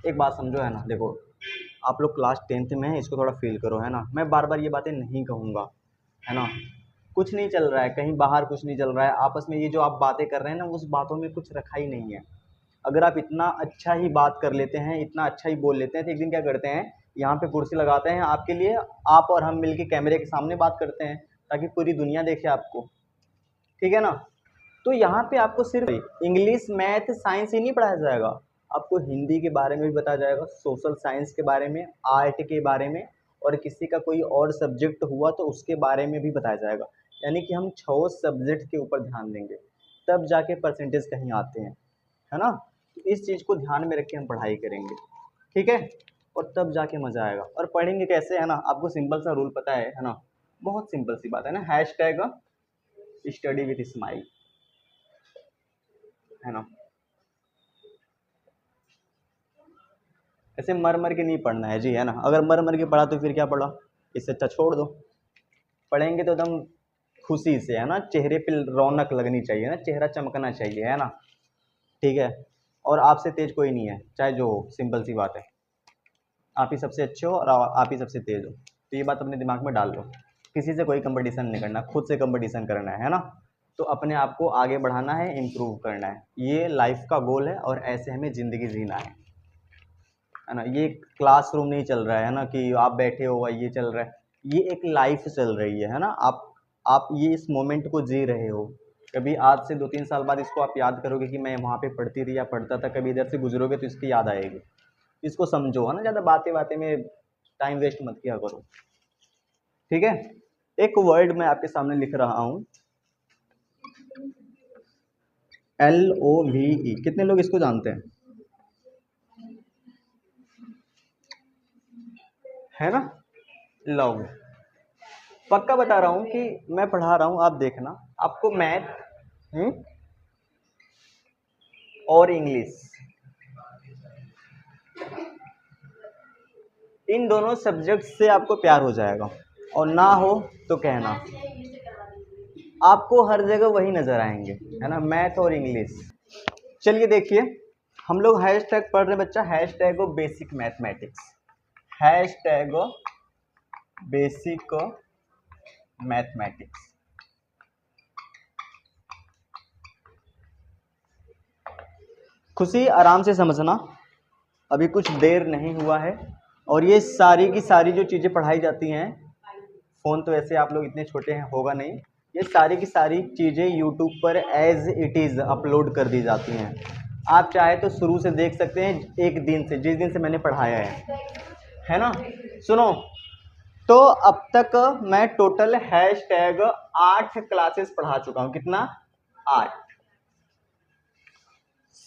एक बात समझो, है ना, देखो आप लोग क्लास 10th में हैं, इसको थोड़ा फील करो, है ना। मैं बार बार ये बातें नहीं कहूँगा, है ना। कुछ नहीं चल रहा है कहीं बाहर, कुछ नहीं चल रहा है आपस में, ये जो आप बातें कर रहे हैं ना, उस बातों में कुछ रखा ही नहीं है। अगर आप इतना अच्छा ही बात कर लेते हैं, इतना अच्छा ही बोल लेते हैं, तो एक दिन क्या करते हैं, यहाँ पे कुर्सी लगाते हैं आपके लिए, आप और हम मिलके कैमरे के सामने बात करते हैं, ताकि पूरी दुनिया देखे आपको, ठीक है ना। तो यहाँ पे आपको सिर्फ इंग्लिश मैथ साइंस ही नहीं पढ़ाया जाएगा, आपको हिंदी के बारे में भी बताया जाएगा, सोशल साइंस के बारे में, आर्ट के बारे में, और किसी का कोई और सब्जेक्ट हुआ तो उसके बारे में भी बताया जाएगा। यानी कि हम 6 सब्जेक्ट के ऊपर ध्यान देंगे, तब जाके परसेंटेज कहीं आते हैं, है ना। तो इस चीज़ को ध्यान में रख के हम पढ़ाई करेंगे, ठीक है। और तब जाके मज़ा आएगा। और पढ़ेंगे कैसे, है ना, आपको सिंपल सा रूल पता है ना, बहुत सिंपल सी बात है ना, हैशटैग स्टडी विथ स्माइल, है ना। ऐसे मर मर के नहीं पढ़ना है जी, है ना। अगर मर मर के पढ़ा तो फिर क्या पढ़ा, इससे अच्छा छोड़ दो। पढ़ेंगे तो एकदम खुशी से, है ना, चेहरे पे रौनक लगनी चाहिए ना, चेहरा चमकना चाहिए, है ना, ठीक है। और आपसे तेज कोई नहीं है, चाहे जो हो, सिंपल सी बात है। आप ही सबसे अच्छे हो और आप ही सबसे तेज हो, तो ये बात अपने दिमाग में डाल लो। किसी से कोई कंपटीशन नहीं करना, खुद से कंपटीशन करना है ना। तो अपने आप को आगे बढ़ाना है, इम्प्रूव करना है, ये लाइफ का गोल है, और ऐसे हमें ज़िंदगी जीना है ना। ये क्लासरूम नहीं चल रहा है ना, कि आप बैठे हो ये चल रहा है, ये एक लाइफ चल रही है ना। आप ये इस मोमेंट को जी रहे हो। कभी आज से 2-3 साल बाद इसको आप याद करोगे कि मैं वहाँ पे पढ़ती थी या पढ़ता था, कभी इधर से गुजरोगे तो इसकी याद आएगी। इसको समझो, है ना, ज़्यादा बातें बातें में टाइम वेस्ट मत किया करो, ठीक है। एक वर्ड मैं आपके सामने लिख रहा हूँ, LOVE। कितने लोग इसको जानते हैं, है ना, लव। पक्का बता रहा हूँ कि मैं पढ़ा रहा हूँ, आप देखना, आपको मैथ और इंग्लिश, इन दोनों सब्जेक्ट से आपको प्यार हो जाएगा, और ना हो तो कहना, आपको हर जगह वही नजर आएंगे, है ना, मैथ और इंग्लिश। चलिए देखिए, हम लोग हैशटैग पढ़ रहे बच्चा, hashtag basic mathematics, hashtag basic mathematics. खुशी आराम से समझना, अभी कुछ देर नहीं हुआ है, और ये सारी की सारी जो चीज़ें पढ़ाई जाती हैं, फ़ोन तो ऐसे आप लोग इतने छोटे हैं होगा नहीं, ये सारी की सारी चीज़ें यूट्यूब पर एज इट इज़ अपलोड कर दी जाती हैं। आप चाहे तो शुरू से देख सकते हैं, एक दिन से, जिस दिन से मैंने पढ़ाया है ना। सुनो, तो अब तक मैं टोटल हैशटैग 8 क्लासेस पढ़ा चुका हूँ। कितना, 8।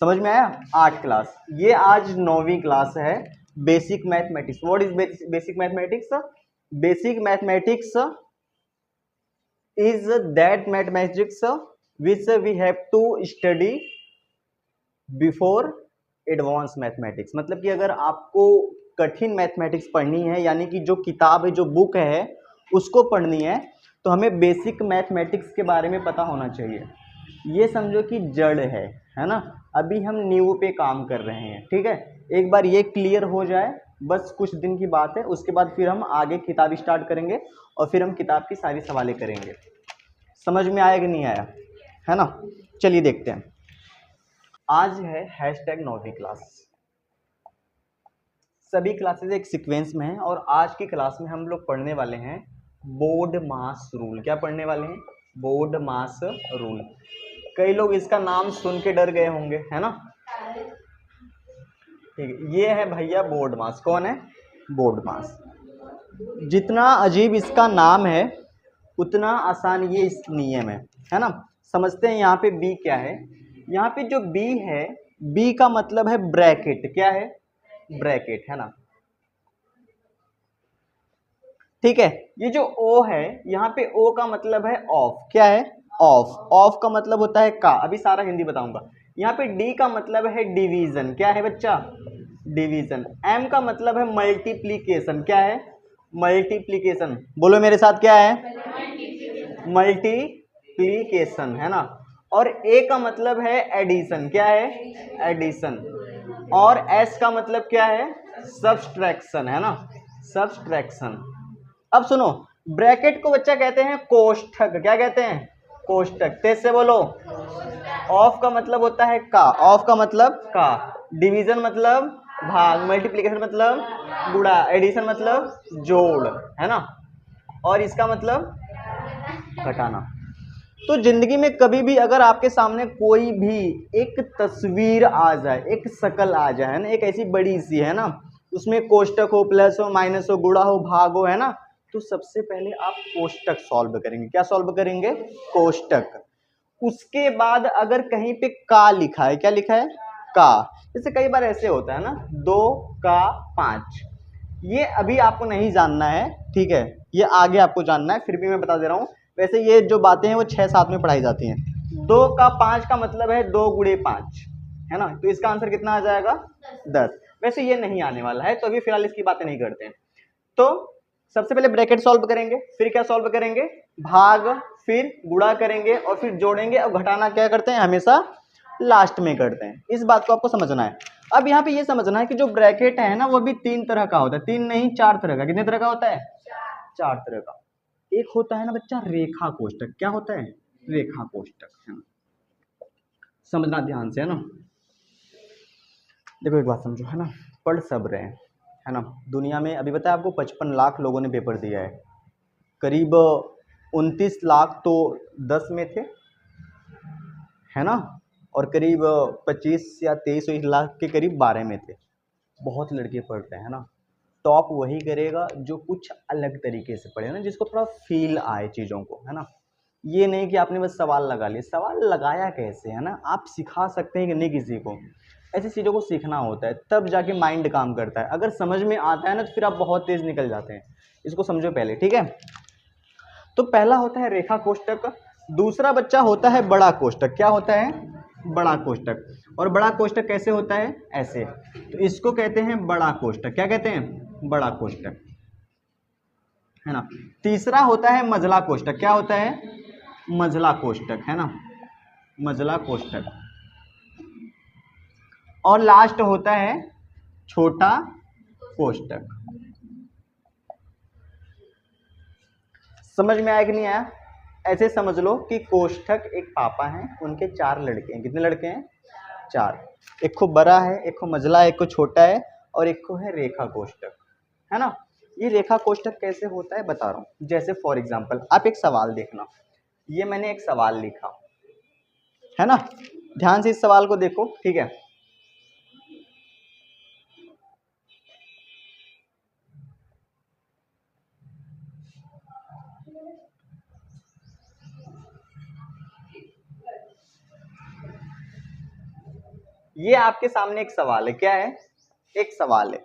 समझ में आया, 8 क्लास। ये आज 9वीं क्लास है, basic mathematics. What is basic mathematics? Basic mathematics is that mathematics which we have to study before advanced mathematics। मतलब कि अगर आपको कठिन मैथमेटिक्स पढ़नी है, यानी कि जो किताब है, जो बुक है, उसको पढ़नी है, तो हमें बेसिक मैथमेटिक्स के बारे में पता होना चाहिए। ये समझो कि जड़ है ना। अभी हम न्यू पे काम कर रहे हैं, ठीक है। एक बार ये क्लियर हो जाए, बस कुछ दिन की बात है, उसके बाद फिर हम आगे किताब स्टार्ट करेंगे, और फिर हम किताब की सारी सवालें करेंगे। समझ में आया कि नहीं आया, है ना। चलिए देखते हैं। आज है हैशटैग 9वीं क्लास। सभी क्लासेस एक सीक्वेंस में हैं, और आज की क्लास में हम लोग पढ़ने वाले हैं बोर्ड मास रूल। क्या पढ़ने वाले हैं? बोर्ड मास रूल। कई लोग इसका नाम सुन के डर गए होंगे, है ना। ठीक है, ये है भैया बोर्ड मास। कौन है? बोर्ड मास। जितना अजीब इसका नाम है, उतना आसान ये इस नियम है ना। समझते हैं यहाँ पे बी क्या है। यहाँ पे जो बी है, बी का मतलब है ब्रैकेट। क्या है? ब्रैकेट, है ना। ठीक है, ये जो ओ है, यहाँ पे ओ का मतलब है ऑफ। क्या है? ऑफ। ऑफ का मतलब होता है का। अभी सारा हिंदी बताऊंगा। यहाँ पे डी का मतलब है डिवीजन। क्या है बच्चा? डिवीजन। एम का मतलब है मल्टीप्लीकेशन। क्या है? मल्टीप्लीकेशन। बोलो मेरे साथ, क्या है? मल्टीप्लीकेशन, है ना। और ए का मतलब है एडिशन। क्या है? एडिशन। और एस का मतलब क्या है, सब्सट्रैक्शन, है ना, सब्सट्रैक्शन। अब सुनो, ब्रैकेट को बच्चा कहते हैं कोष्ठक। क्या कहते हैं, कोष्ठक। तेज से बोलो। ऑफ का मतलब होता है का, ऑफ का मतलब का, डिवीजन मतलब भाग, मल्टीप्लिकेशन मतलब गुणा, एडिशन मतलब जोड़, है ना, और इसका मतलब घटाना। तो जिंदगी में कभी भी अगर आपके सामने कोई भी एक तस्वीर आ जाए, एक शक्ल आ जाए, है ना, एक ऐसी बड़ी सी, है ना, उसमें कोष्टक हो, प्लस हो, माइनस हो, गुणा हो, भाग हो, है ना, तो सबसे पहले आप कोष्टक सॉल्व करेंगे। क्या सॉल्व करेंगे, कोष्टक। उसके बाद अगर कहीं पे का लिखा है, क्या लिखा है, का, जैसे कई बार ऐसे होता है ना, 2 का 5, ये अभी आपको नहीं जानना है, ठीक है, ये आगे आपको जानना है, फिर भी मैं बता दे रहा हूँ। वैसे ये जो बातें हैं वो 6-7 में पढ़ाई जाती हैं। 2 का 5 का मतलब है 2 गुणे 5, है ना, तो इसका आंसर कितना आ जाएगा, 10। वैसे ये नहीं आने वाला है, तो अभी फिलहाल इसकी बातें नहीं करते हैं। तो सबसे पहले ब्रैकेट सॉल्व करेंगे, फिर क्या सॉल्व करेंगे, भाग, फिर गुणा करेंगे, और फिर जोड़ेंगे, और घटाना क्या करते हैं, हमेशा लास्ट में करते हैं। इस बात को आपको समझना है। अब यहाँ पे ये समझना है कि जो ब्रैकेट है ना, वो भी 3 तरह का होता है, 3 नहीं 4 तरह का। कितने तरह का होता है, 4 तरह का। एक होता है ना बच्चा रेखा कोष्टक। क्या होता है, रेखा कोष्टक, है ना, समझना ध्यान से, है ना। देखो एक बात समझो, है ना, पढ़ सब रहे हैं, है ना, दुनिया में अभी बताया आपको 55 लाख लोगों ने पेपर दिया है, करीब 29 लाख तो 10 में थे, है ना, और करीब 25 या 23 लाख के करीब 12 में थे। बहुत लड़के पढ़ते हैं ना। टॉप वही करेगा जो कुछ अलग तरीके से पढ़े ना, जिसको थोड़ा फील आए चीज़ों को, है ना। ये नहीं कि आपने बस सवाल लगा लिए, सवाल लगाया कैसे, है ना, आप सिखा सकते हैं कि नहीं किसी को, ऐसी चीज़ों को सीखना होता है, तब जाके माइंड काम करता है। अगर समझ में आता है ना, तो फिर आप बहुत तेज निकल जाते हैं। इसको समझो पहले, ठीक है। तो पहला होता है रेखा कोष्टक, दूसरा बच्चा होता है बड़ा कोष्टक। क्या होता है, बड़ा कोष्टक। और बड़ा कोष्टक कैसे होता है, ऐसे, तो इसको कहते हैं बड़ा कोष्टक। क्या कहते हैं, बड़ा कोष्टक, है ना। तीसरा होता है मझला कोष्टक। क्या होता है, मझला कोष्टक, है ना, मझला कोष्टक। और लास्ट होता है छोटा कोष्टक। समझ में आया कि नहीं आया। ऐसे समझ लो कि कोष्ठक एक पापा हैं, उनके 4 लड़के हैं। कितने लड़के हैं, 4। एक को बड़ा है, एक को मझला है, एक को छोटा है, और एक को है रेखा कोष्ठक, है ना। ये रेखा कोष्ठक कैसे होता है बता रहा हूँ। जैसे फॉर एग्जांपल आप एक सवाल देखना, ये मैंने एक सवाल लिखा, है ना, ध्यान से इस सवाल को देखो, ठीक है। ये आपके सामने एक सवाल है, क्या है, एक सवाल है,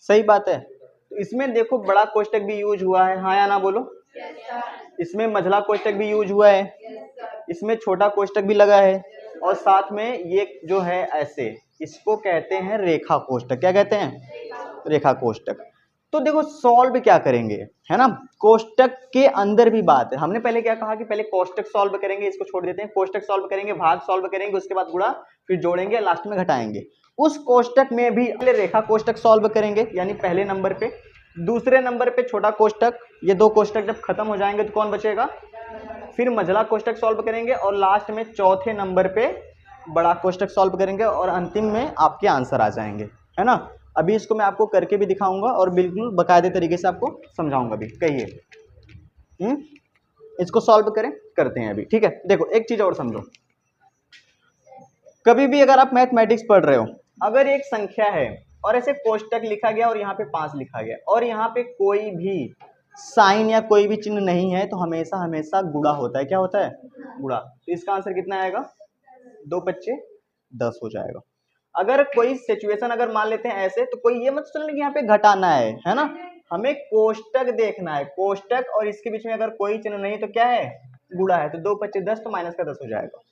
सही बात है। तो इसमें देखो बड़ा कोष्टक भी यूज हुआ है, हाँ या ना बोलो। इसमें मझला कोष्टक भी यूज हुआ है, इसमें छोटा कोष्टक भी लगा है, और साथ में ये जो है ऐसे, इसको कहते हैं रेखा कोष्टक। क्या कहते हैं, रेखा कोष्टक। तो देखो सॉल्व क्या करेंगे, है ना, कोष्टक के अंदर भी बात है। हमने पहले क्या कहा कि पहले कोष्टक सॉल्व करेंगे, इसको छोड़ देते हैं, कोष्टक सॉल्व करेंगे, भाग सॉल्व करेंगे, उसके बाद गुणा, फिर जोड़ेंगे, लास्ट में घटाएंगे। उस कोष्टक में भी पहले रेखा कोष्टक सॉल्व करेंगे, यानी पहले नंबर पे। दूसरे नंबर पे छोटा कोष्टक। ये 2 कोष्टक जब खत्म हो जाएंगे तो कौन बचेगा, फिर मझला कोष्टक सॉल्व करेंगे, और लास्ट में चौथे नंबर पे बड़ा कोष्टक सॉल्व करेंगे, और अंतिम में आपके आंसर आ जाएंगे, है ना। अभी इसको मैं आपको करके भी दिखाऊंगा और बिल्कुल बाकायदे तरीके से आपको समझाऊंगा भी। कहिए, इसको सॉल्व करें, करते हैं अभी, ठीक है। देखो एक चीज और समझो, कभी भी अगर आप मैथमेटिक्स पढ़ रहे हो, अगर एक संख्या है और ऐसे कोष्टक लिखा गया और यहाँ पे 5 लिखा गया, और यहाँ पे कोई भी साइन या कोई भी चिन्ह नहीं है, तो हमेशा हमेशा गुणा होता है। क्या होता है, गुणा। तो इसका आंसर कितना आएगा, 2 5 10 हो जाएगा। अगर कोई सिचुएशन अगर मान लेते हैं ऐसे, तो कोई ये मत सोचना कि यहाँ पे घटाना है ना, हमें कोष्टक देखना है, कोष्टक, और इसके बीच में अगर कोई चिन्ह नहीं तो क्या है, गुणा है। तो 2 5 10, तो माइनस का 10 हो जाएगा।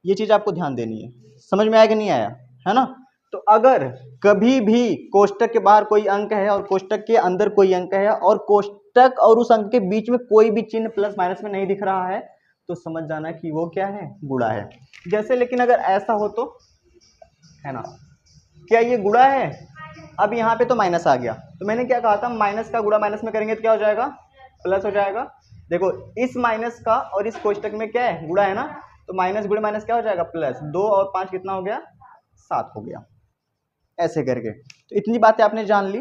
ये चीज आपको ध्यान देनी है। समझ में आया कि नहीं आया, है ना। तो अगर कभी भी कोष्टक के बाहर कोई अंक है और कोष्टक के अंदर कोई अंक है, और कोष्टक और उस अंक के बीच में कोई भी चिन्ह प्लस माइनस में नहीं दिख रहा है, तो समझ जाना कि वो क्या है, गुणा है। जैसे लेकिन अगर ऐसा हो तो, है ना, क्या ये गुणा है? अब यहाँ पे तो माइनस आ गया, तो मैंने क्या कहा था, माइनस का गुणा माइनस में करेंगे तो क्या हो जाएगा, प्लस हो जाएगा। देखो इस माइनस का और इस कोष्टक में क्या है, गुणा है ना, तो माइनस गुणे माइनस क्या हो जाएगा, प्लस। 2 और 5 कितना हो गया, 7 हो गया। ऐसे करके तो इतनी बातें आपने जान ली।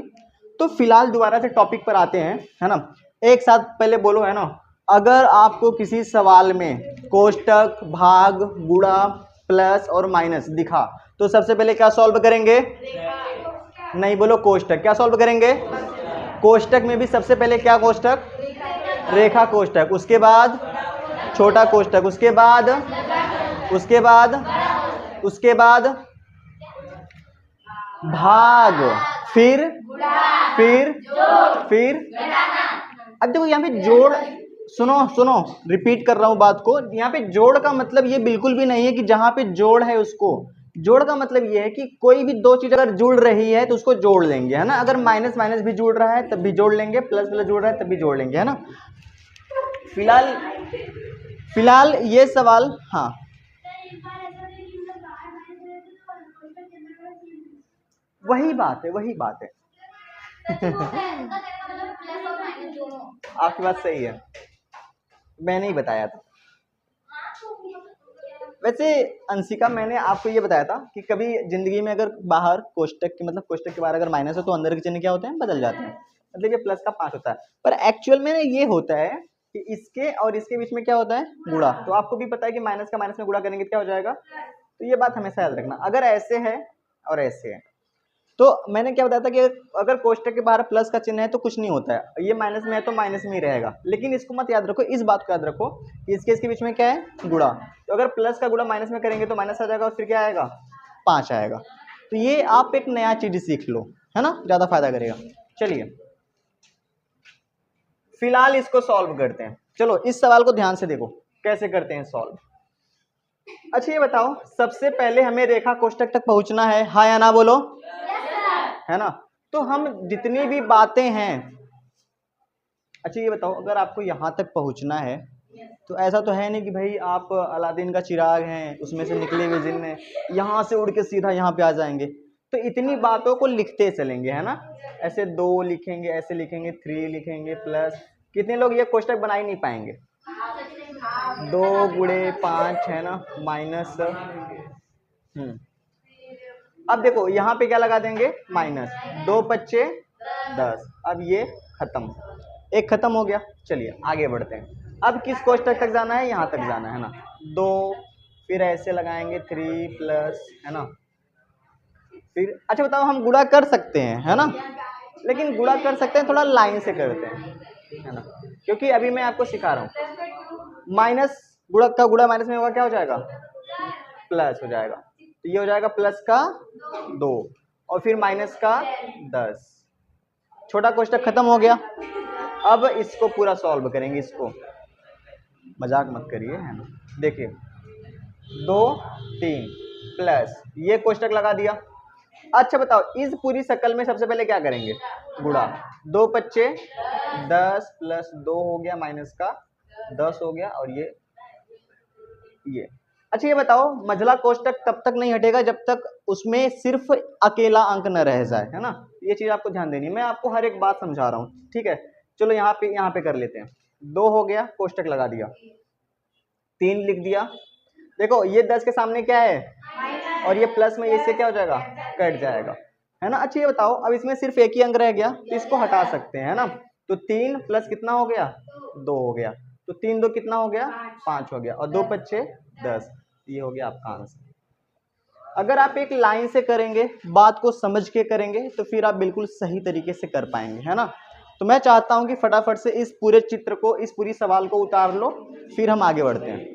तो फिलहाल दोबारा से टॉपिक पर आते हैं, है ना। एक साथ पहले बोलो, है ना। अगर आपको किसी सवाल में कोष्टक, भाग, गुणा, प्लस और माइनस दिखा तो सबसे पहले क्या सॉल्व करेंगे? नहीं बोलो कोष्टक, क्या सॉल्व करेंगे? कोष्टक में भी सबसे पहले क्या कोष्टक? रेखा कोष्टक, उसके बाद छोटा कोष्टक, उसके बाद भाग, फिर अब देखो यहाँ पे जोड़, सुनो रिपीट कर रहा हूं बात को। यहाँ पे जोड़ का मतलब ये बिल्कुल भी नहीं है कि जहां पे जोड़ है उसको, जोड़ का मतलब ये है कि कोई भी दो चीज अगर जुड़ रही है तो उसको जोड़ लेंगे, है ना। अगर माइनस माइनस भी जुड़ रहा है तब भी जोड़ लेंगे, प्लस प्लस जुड़ रहा है तब भी जोड़ लेंगे, है ना। फिलहाल ये सवाल, हाँ वही बात है आपकी बात सही है, मैंने ही बताया था। वैसे अंशिका, मैंने आपको ये बताया था कि कभी जिंदगी में अगर बाहर कोष्टक के, मतलब कोष्टक के बाहर अगर माइनस हो तो अंदर के चिन्ह क्या होते हैं, बदल जाते हैं। मतलब ये प्लस का 5 होता है, पर एक्चुअल में ये होता है कि इसके और इसके बीच में क्या होता है, गुणा। तो आपको भी पता है कि माइनस का माइनस में गुणा करेंगे तो क्या हो जाएगा। तो ये बात हमेशा याद रखना। अगर ऐसे है और ऐसे है तो मैंने क्या बताया था कि अगर कोष्टक के बाहर प्लस का चिन्ह है तो कुछ नहीं होता है, ये माइनस में है तो माइनस में ही रहेगा। लेकिन इसको मत याद रखो, इस बात को याद रखो कि इसके बीच में क्या है, गुणा। तो अगर प्लस का गुणा माइनस में करेंगे तो माइनस आ जाएगा और फिर क्या आएगा, 5 आएगा। तो ये आप एक नया चीज सीख लो, है ना, ज्यादा फायदा करेगा। चलिए फिलहाल इसको सॉल्व करते हैं। चलो इस सवाल को ध्यान से देखो कैसे करते हैं सॉल्व। अच्छा ये बताओ, सबसे पहले हमें रेखा कोष्टक तक पहुंचना है, हाँ या ना बोलो, है ना। तो हम जितनी भी बातें हैं, अच्छा ये बताओ, अगर आपको यहाँ तक पहुँचना है तो ऐसा तो है नहीं कि भाई आप अलादीन का चिराग हैं, उसमें से निकले हुए जिन्न हैं, यहाँ से उड़ के सीधा यहाँ पे आ जाएंगे। तो इतनी बातों को लिखते चलेंगे, है ना। ऐसे 2 लिखेंगे, ऐसे लिखेंगे, 3 लिखेंगे, प्लस। कितने लोग ये कोष्टक बना ही नहीं पाएंगे, 2 गुणे 5, है ना, माइनस। अब देखो यहाँ पे क्या लगा देंगे, माइनस। 2 पच्चे 10। अब ये खत्म, एक खत्म हो गया। चलिए आगे बढ़ते हैं। अब किस कोष्टक तक जाना है, यहाँ तक जाना है ना। 2, फिर ऐसे लगाएंगे 3 प्लस, है ना। फिर अच्छा बताओ, हम गुणा कर सकते हैं, है ना, लेकिन गुणा कर सकते हैं थोड़ा लाइन से करते हैं, है ना, क्योंकि अभी मैं आपको सिखा रहा हूँ। माइनस गुणा का गुणा माइनस में होगा, क्या हो जाएगा, प्लस हो जाएगा। तो ये हो जाएगा प्लस का 2 और फिर माइनस का 10। छोटा कोष्टक खत्म हो गया। अब इसको पूरा सॉल्व करेंगे, इसको मजाक मत करिए, है ना। देखिए 2 3 प्लस, ये कोष्टक लगा दिया। अच्छा बताओ, इस पूरी शकल में सबसे पहले क्या करेंगे, गुणा। 2 पच्चे 10 प्लस 2 हो गया, माइनस का 10 हो गया, और ये। अच्छा ये बताओ, मझला कोष्टक तब तक नहीं हटेगा जब तक उसमें सिर्फ अकेला अंक न रह जाए, है ना। ये चीज आपको ध्यान देनी है, मैं आपको हर एक बात समझा रहा हूँ, ठीक है। चलो यहाँ पे कर लेते हैं। 2 हो गया, कोष्टक लगा दिया, 3 लिख दिया। देखो ये 10 के सामने क्या है, और ये प्लस में इससे क्या हो जाएगा, कट जाएगा, है ना। अच्छा ये बताओ, अब इसमें सिर्फ एक ही अंक रह गया तो इसको हटा सकते हैं, है ना। तो 3 प्लस कितना हो गया, 2 हो गया। तो 3 2 कितना हो गया, 5 हो गया, और 2 पच्चे 10। ये हो गया आपका आंसर। अगर आप एक लाइन से करेंगे, बात को समझ के करेंगे, तो फिर आप बिल्कुल सही तरीके से कर पाएंगे, है ना। तो मैं चाहता हूं कि फटाफट से इस पूरे चित्र को, इस पूरी सवाल को उतार लो, फिर हम आगे बढ़ते हैं।